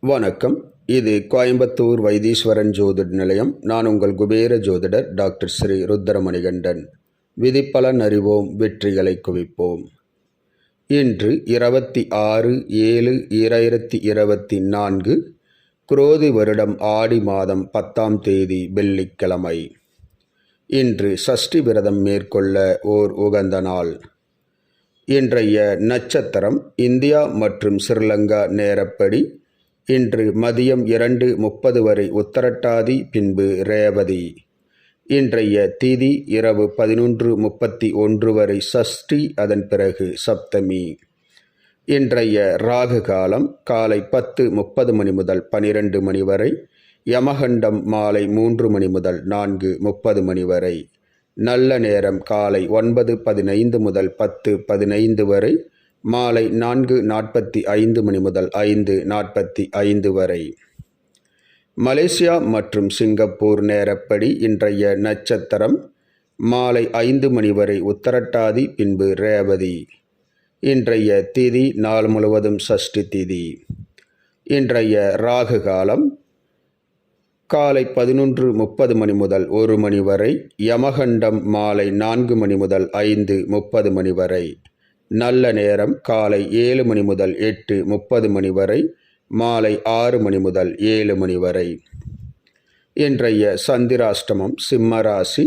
வணக்கம். இது கோயம்புத்தூர் வைத்தீஸ்வரன் ஜோதிட நிலையம். நான் உங்கள் குபேர ஜோதிடர் டாக்டர் ஸ்ரீ ருத்ரமணிகண்டன். விதிப்பலன் அறிவோம், வெற்றிகளை குவிப்போம். இன்று 26/7/2024 குரோதி வருடம் ஆடி மாதம் 10ஆம் தேதி வெள்ளிக்கிழமை. இன்று சஷ்டி விரதம் மேற்கொள்ள ஓர் உகந்த நாள். இன்றைய நட்சத்திரம் இந்தியா மற்றும் ஸ்ரீலங்கா நேரப்படி இன்று மதியம் 2:30 வரை உத்தரட்டாதி, பின்பு ரேவதி. இன்றைய திதி இரவு 11:31 வரை சஷ்டி, அதன் பிறகு சப்தமி. இன்றைய ராகு காலம் காலை 10:30 மணி முதல் 12 மணி வரை, யமகண்டம் மாலை 3 மணி முதல் 4:30 மணி வரை, நல்ல நேரம் காலை 9:15 முதல் 10:15 வரை, மாலை 4:45 மணி முதல் 5:45 வரை. மலேசியா மற்றும் சிங்கப்பூர் நேரப்படி இன்றைய நட்சத்திரம் மாலை 5 மணி வரை உத்தரட்டாதி, பின்பு ரேவதி. இன்றைய திதி நாள் முழுவதும் சஷ்டி திதி. இன்றைய ராகு காலம் காலை 11:30 மணி முதல் 1 மணி வரை, யமகண்டம் மாலை 4 மணி முதல் 5:30 மணி வரை, நல்ல நேரம் காலை 7 மணி முதல் 8:30 மணி வரை, மாலை 6 மணி முதல் 7 மணி வரை. இன்றைய சந்திராஷ்டமம் சிம்மராசி.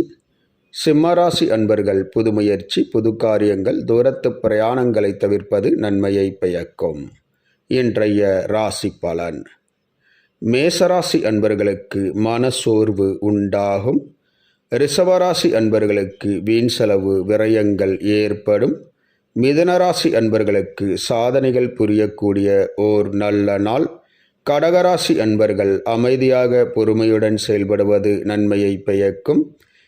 சிம்மராசி அன்பர்கள் புது முயற்சி, புது காரியங்கள், தூரத்து பிரயாணங்களை தவிர்ப்பது நன்மையை பயக்கும். இன்றைய ராசி பலன். மேசராசி அன்பர்களுக்கு மனசோர்வு உண்டாகும். ரிஷபராசி அன்பர்களுக்கு வீண் செலவு விரயங்கள் ஏற்படும். மிதுனராசி அன்பர்களுக்கு சாதனைகள் புரியக்கூடிய ஓர் நல்ல நாள். கடகராசி அன்பர்கள் அமைதியாக பொறுமையுடன் செயல்படுவது நன்மையை பயக்கும்.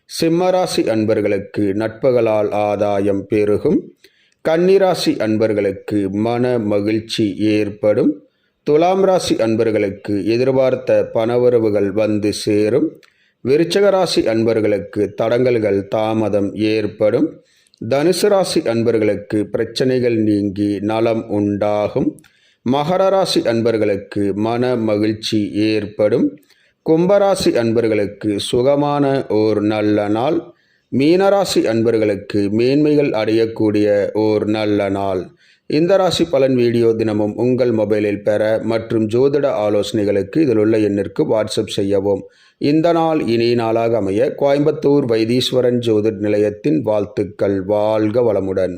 சிம்மராசி அன்பர்களுக்கு நட்புகளால் ஆதாயம் பெருகும். கன்னிராசி அன்பர்களுக்கு மன மகிழ்ச்சி ஏற்படும். துலாம் ராசி அன்பர்களுக்கு எதிர்பார்த்த பணவரவுகள் வந்து சேரும். விருச்சிக ராசி அன்பர்களுக்கு தடங்கல்கள் தாமதம் ஏற்படும். தனுசு ராசி அன்பர்களுக்கு பிரச்சனைகள் நீங்கி நலம் உண்டாகும். மகர ராசி அன்பர்களுக்கு மன மகிழ்ச்சி ஏற்படும். கும்பராசி அன்பர்களுக்கு சுகமான ஓர் நல்ல நாள். மீனராசி அன்பர்களுக்கு மேன்மைகள் அடையக்கூடிய ஓர் நல்ல நாள். இந்த ராசி பலன் வீடியோ தினமும் உங்கள் மொபைலில் பெற மற்றும் ஜோதிட ஆலோசனைகளுக்கு இதில் உள்ள எண்ணிற்கு வாட்ஸ்அப் செய்யவும். இந்த நாள் இனிய நாளாக அமைய கோயம்புத்தூர் வைத்தீஸ்வரன் ஜோதிட நிலையத்தின் வாழ்த்துக்கள். வாழ்க வளமுடன்.